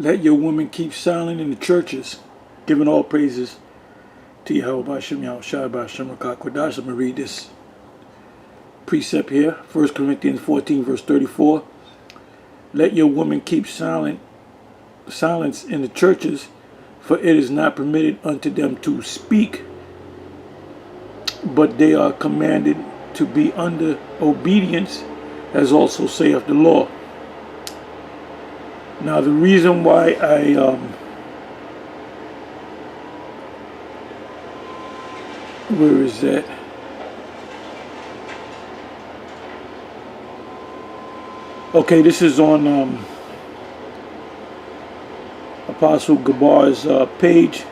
Let your women keep silent in the churches, giving all praises to YAHAWASHI, YAHAWASHI, BAHASHAM, Kodash. I'm going to read this precept here. 1 Corinthians 14, verse 34. Let your women keep silence in the churches, for it is not permitted unto them to speak, but they are commanded to be under obedience, as also saith the law. Now the reason why where is that? Okay, this is on Apostle Gabar's page,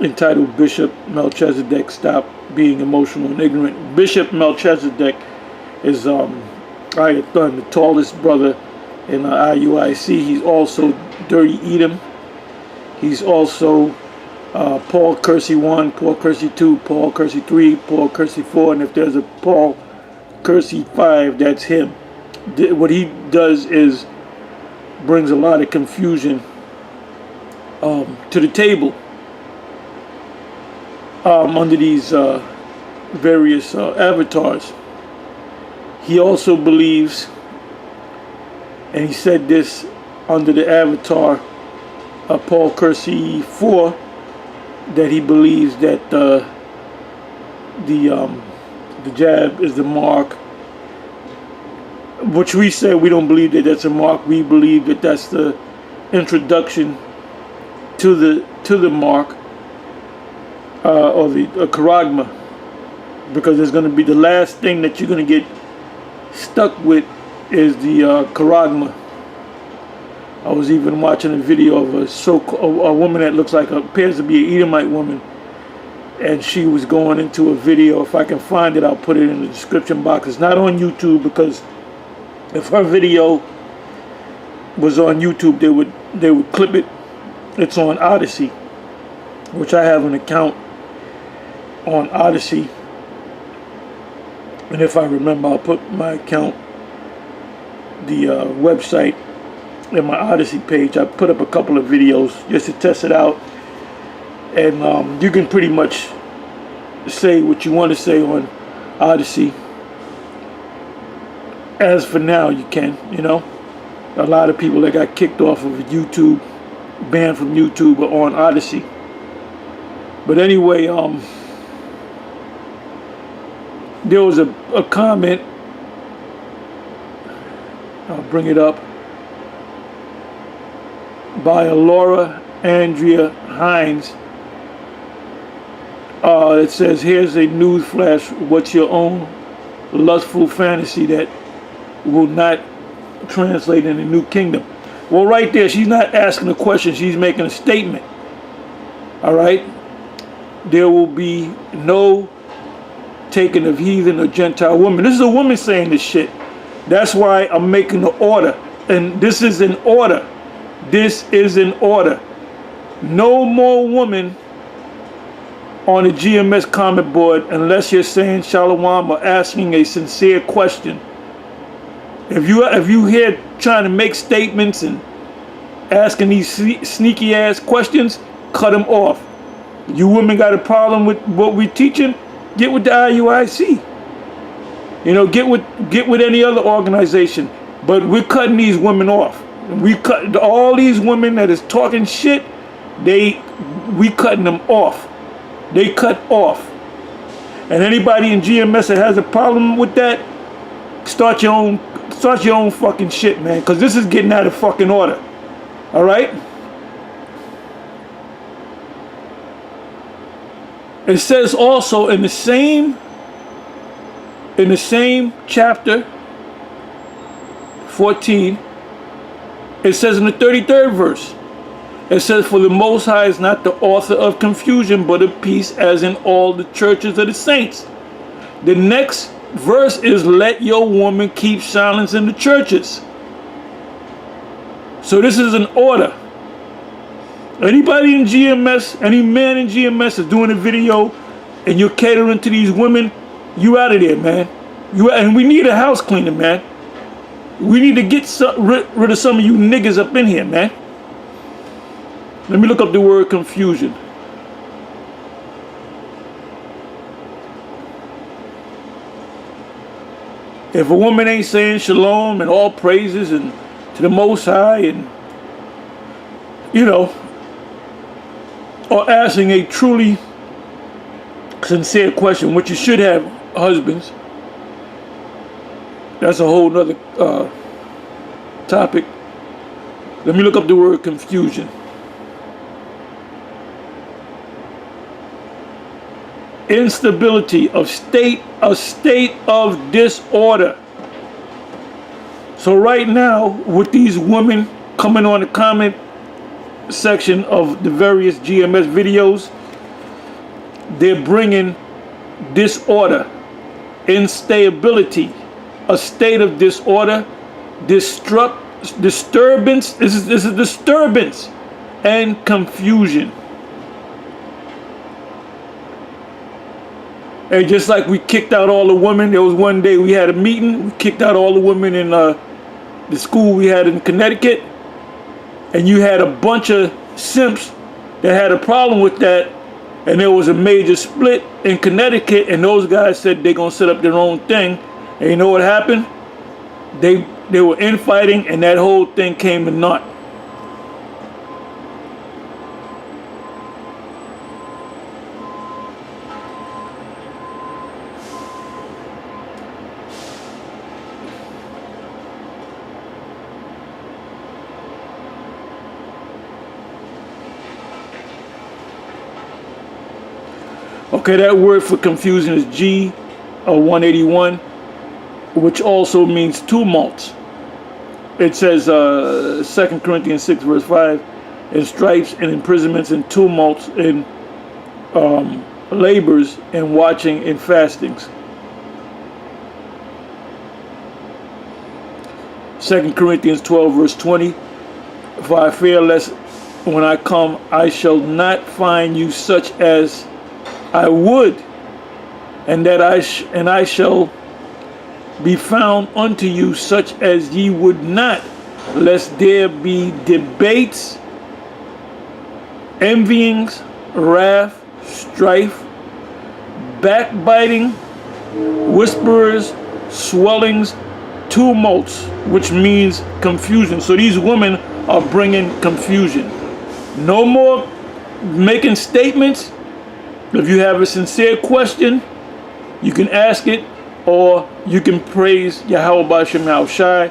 entitled Bishop Melchizedek Stop Being Emotional and Ignorant. Bishop Melchizedek is Ayathan, the tallest brother in IUIC. He's also Dirty Edom. He's also Paul Kersey 1, Paul Kersey 2, Paul Kersey 3, Paul Kersey 4, and if there's a Paul Kersey 5, that's him. What he does is brings a lot of confusion to the table under these various avatars. He also believes, and he said this under the avatar of Paul Kersey 4, that he believes that the jab is the mark, which we say we don't believe that that's a mark. We believe that that's the introduction to the mark, or the charagma, because there's going to be the last thing that you're going to get stuck with is the charagma. I was even watching a video of a woman that looks like appears to be an Edomite woman, and she was going into a video. If I can find it, I'll put it in the description box. It's not on YouTube, because if her video was on YouTube, they would clip it. It's on Odyssey, which I have an account on Odyssey, and if I remember, I'll put my account, the website, in my Odyssey page. I put up a couple of videos just to test it out, and you can pretty much say what you want to say on Odyssey. As for now, you can, a lot of people that got kicked off of YouTube, banned from YouTube, are on Odyssey. But anyway, there was a comment, I'll bring it up, by a Laura Andrea Hines. It says, here's a news flash. What's your own lustful fantasy that will not translate in the new kingdom? Well, right there, she's not asking a question. She's making a statement. All right? There will be no taking of heathen or Gentile women. This is a woman saying this shit. That's why I'm making the order. And this is an order. This is an order. No more women on the GMS comment board unless you're saying shalom or asking a sincere question. If you here trying to make statements and asking these sneaky ass questions, cut them off. You women got a problem with what we're teaching? Get with the IUIC. Get with any other organization. But we're cutting these women off. We cut all these women that is talking shit. We cutting them off. They cut off. And anybody in GMS that has a problem with that, start your own fucking shit, man. Because this is getting out of fucking order. All right. It says also in the same chapter 14, it says in the 33rd verse, it says, for the Most High is not the author of confusion, but of peace, as in all the churches of the saints. The next verse is, let your woman keep silence in the churches. So this is an order. Anybody in GMS, any man in GMS is doing a video and you're catering to these women, you out of there, man. And we need a house cleaner, man. We need to get rid of some of you niggas up in here, man. Let me look up the word confusion. If a woman ain't saying shalom and all praises and to the Most High and, you know, or asking a truly sincere question, which you should have, husbands. That's a whole nother topic. Let me look up the word confusion. Instability of state, a state of disorder. So right now, with these women coming on the comment section of the various GMS videos, they're bringing disorder, instability, a state of disorder, disturbance. This is disturbance and confusion. And just like we kicked out all the women, there was one day we had a meeting, we kicked out all the women in the school we had in Connecticut, and you had a bunch of simps that had a problem with that, and there was a major split in Connecticut, and those guys said they're gonna set up their own thing, and you know what happened? They were infighting, and that whole thing came to naught. Okay, that word for confusion is G181, which also means tumults. It says 2 Corinthians 6 verse 5, in stripes and imprisonments and tumults and labors and watching and fastings. 2 Corinthians 12 verse 20, for I fear lest when I come I shall not find you such as I would, and that I shall be found unto you such as ye would not, lest there be debates, envyings, wrath, strife, backbiting, whisperers, swellings, tumults, which means confusion. So these women are bringing confusion. No more making statements. If you have a sincere question, you can ask it, or you can praise YAHAWASHI.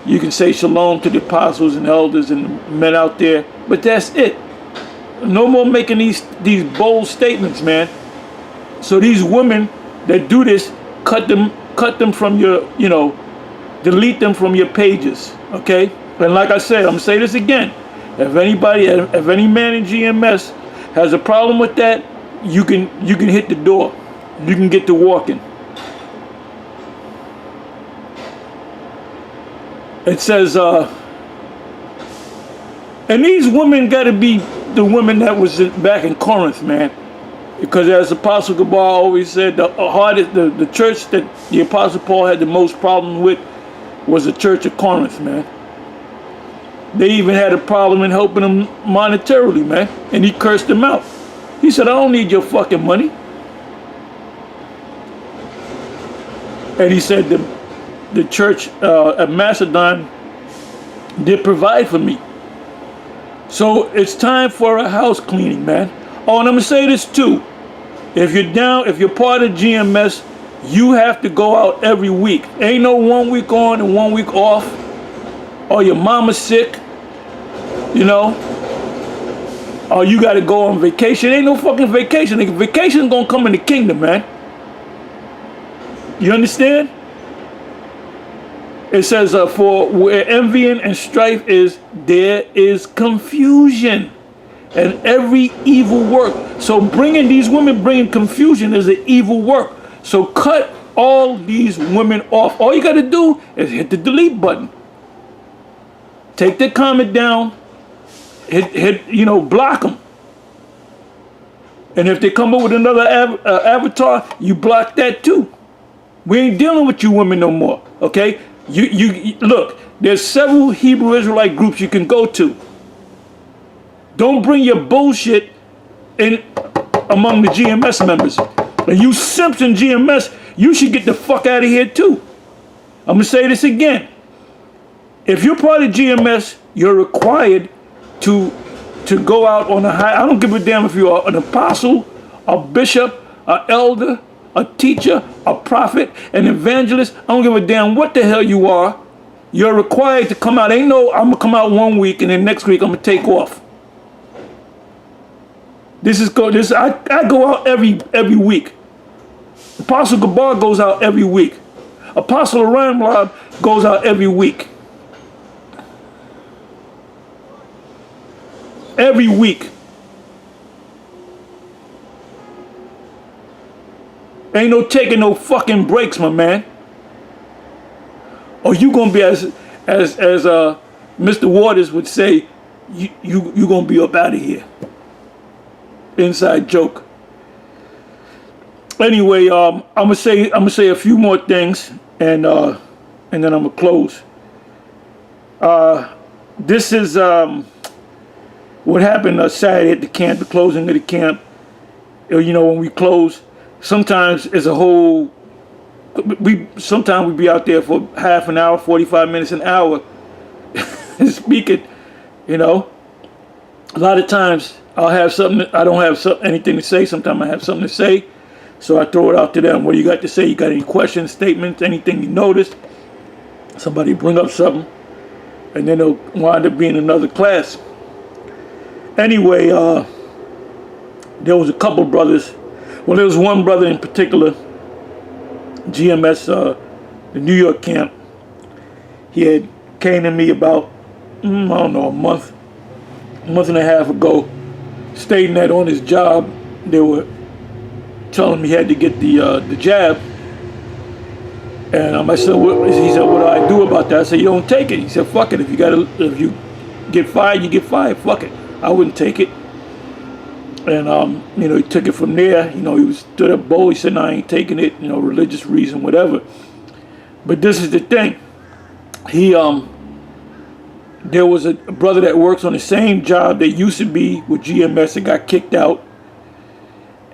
You can say shalom to the apostles and elders and the men out there, but that's it. No more making these bold statements, man. So these women that do this, cut them from your, delete them from your pages, okay? And like I said, I'm gonna say this again. If any man in GMS has a problem with that, you can hit the door. You can get to walking. It says, and these women got to be the women that was back in Corinth, man. Because as Apostle Gabar always said, the church that the Apostle Paul had the most problem with was the church of Corinth, man. They even had a problem in helping them monetarily, man. And he cursed them out. He said, I don't need your fucking money. And he said the church at Macedon did provide for me. So it's time for a house cleaning, man. Oh, and I'm gonna say this too. If you're part of GMS, you have to go out every week. Ain't no 1 week on and 1 week off. Or your mama's sick, or you gotta go on vacation. Ain't no fucking vacation. Vacation gonna come in the kingdom, man. You understand? It says, for where envying and strife is, there is confusion and every evil work. So these women bringing confusion is an evil work. So cut all these women off. All you got to do is hit the delete button. Take the comment down. Block them. And if they come up with another avatar, you block that too. We ain't dealing with you women no more, okay? You look, there's several Hebrew Israelite groups you can go to. Don't bring your bullshit in among the GMS members. And you simps in GMS, you should get the fuck out of here too. I'm gonna say this again. If you're part of GMS, you're required to go out on a high. I don't give a damn if you're an apostle, a bishop, an elder, a teacher, a prophet, an evangelist. I don't give a damn what the hell you are. You're required to come out. Ain't no, I'm gonna come out 1 week and then next week I'm gonna take off. I go out every week. Apostle Gabar goes out every week. Apostle Ramlab goes out every week. Every week. Ain't no taking no fucking breaks, my man. Or you gonna be as Mr. Waters would say, you gonna be up out of here. Inside joke. Anyway, I'm gonna say a few more things, and then I'm gonna close. This is what happened Saturday at the camp, the closing of the camp. You know, when we close, sometimes it's a whole. Sometimes we be out there for half an hour, 45 minutes, an hour, speaking. You know, a lot of times I'll have something. I don't have anything to say. Sometimes I have something to say. So I throw it out to them. What do you got to say? You got any questions, statements, anything you noticed? Somebody bring up something, and then it'll wind up being another class. Anyway, there was a couple brothers. Well, there was one brother in particular, GMS, the New York camp. He had came to me about, I don't know, a month and a half ago, stating that on his job, they were telling me he had to get the jab. And I said, he said, what do I do about that? I said, you don't take it. He said, fuck it. If you get fired, you get fired. Fuck it. I wouldn't take it. And you know, he took it from there. You know, he stood up bold. He said, no, I ain't taking it. You know, religious reason, whatever. But this is the thing. There was a brother that works on the same job that used to be with GMS that got kicked out.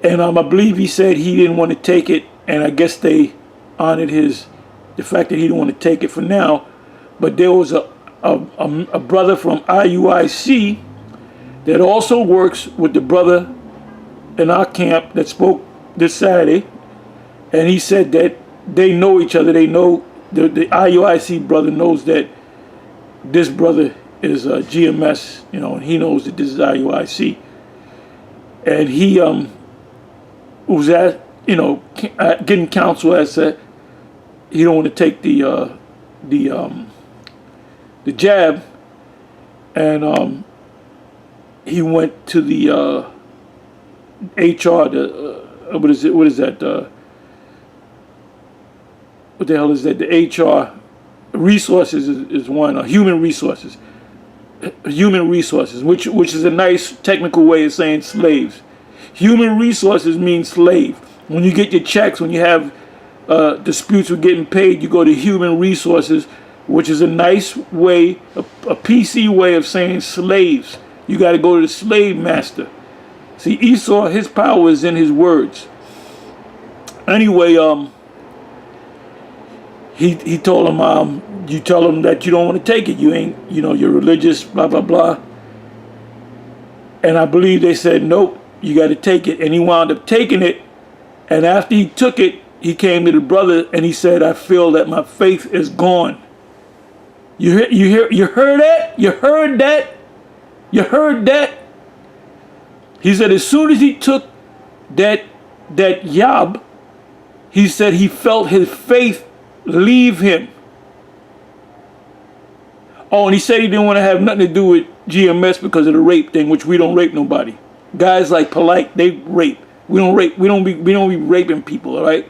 And I believe he said he didn't want to take it, and I guess they honored the fact that he didn't want to take it for now. But there was a brother from IUIC that also works with the brother in our camp that spoke this Saturday, and he said that they know each other. They know the IUIC brother knows that this brother is GMS, you know, and he knows that this is IUIC, and he was at, you know, getting counsel as that he don't want to take the jab, and he went to the HR, what is that? What the hell is that? The HR resources is one. Human resources, which is a nice technical way of saying slaves. Human resources means slave. When you get your checks, when you have disputes with getting paid, you go to human resources, which is a nice way, a PC way of saying slaves. You got to go to the slave master. See, Esau, his power is in his words. Anyway, he told him, you tell him that you don't want to take it. You ain't, you know, you're religious, blah, blah, blah. And I believe they said, nope, you got to take it. And he wound up taking it. And after he took it, he came to the brother and he said, I feel that my faith is gone. You heard that? You heard that? You heard that? He said as soon as he took that yab, he said he felt his faith leave him. Oh, and he said he didn't want to have nothing to do with GMS because of the rape thing, which we don't rape nobody. Guys like Polite, they rape. We don't rape. We don't be raping people, all right?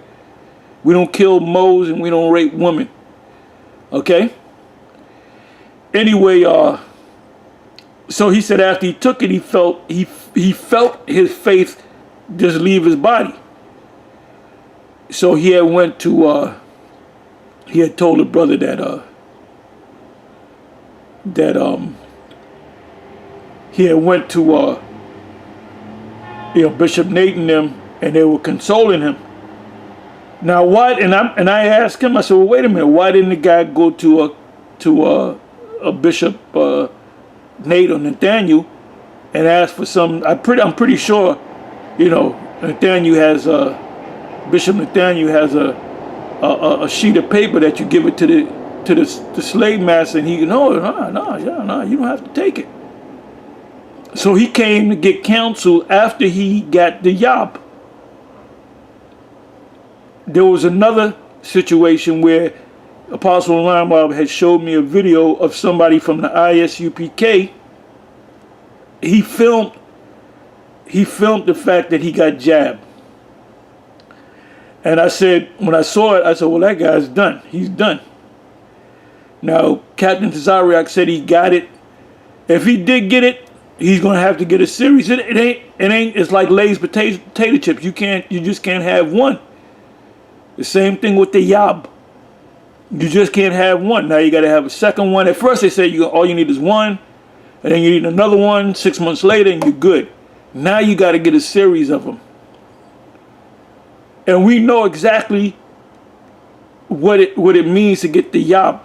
We don't kill moles and we don't rape women. Okay? Anyway, so he said after he took it, he felt his faith just leave his body. So he had went to he had told a brother that he had went to Bishop Nate and them, and they were consoling him. Now why? And I asked him. I said, well, wait a minute. Why didn't the guy go to a Bishop Nate or Nathaniel and ask for some? I'm pretty sure, Nathaniel has Bishop Nathaniel has a sheet of paper that you give it to the slave master, and he no, you don't have to take it. So he came to get counsel after he got the yob. There was another situation where Apostle Lamar had showed me a video of somebody from the ISUPK. He filmed the fact that he got jabbed. And I said, when I saw it, I said, well, that guy's done. He's done. Now, Captain Tazariak said he got it. If he did get it, he's going to have to get a series. It ain't, it's like Lay's potato chips. You just can't have one. The same thing with the yob. You just can't have one. Now you got to have a second one. At first they said all you need is one, and then you need another one 6 months later, and you're good. Now you got to get a series of them. And we know exactly what it means to get the yob.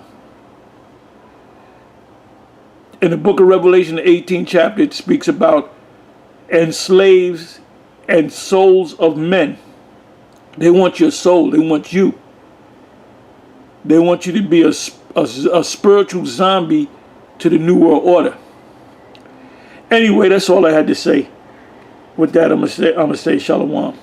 In the book of Revelation, the 18th chapter, it speaks about enslaves and souls of men. They want your soul. They want you. They want you to be a spiritual zombie to the New World Order. Anyway, that's all I had to say. With that, I'm gonna say Shalom.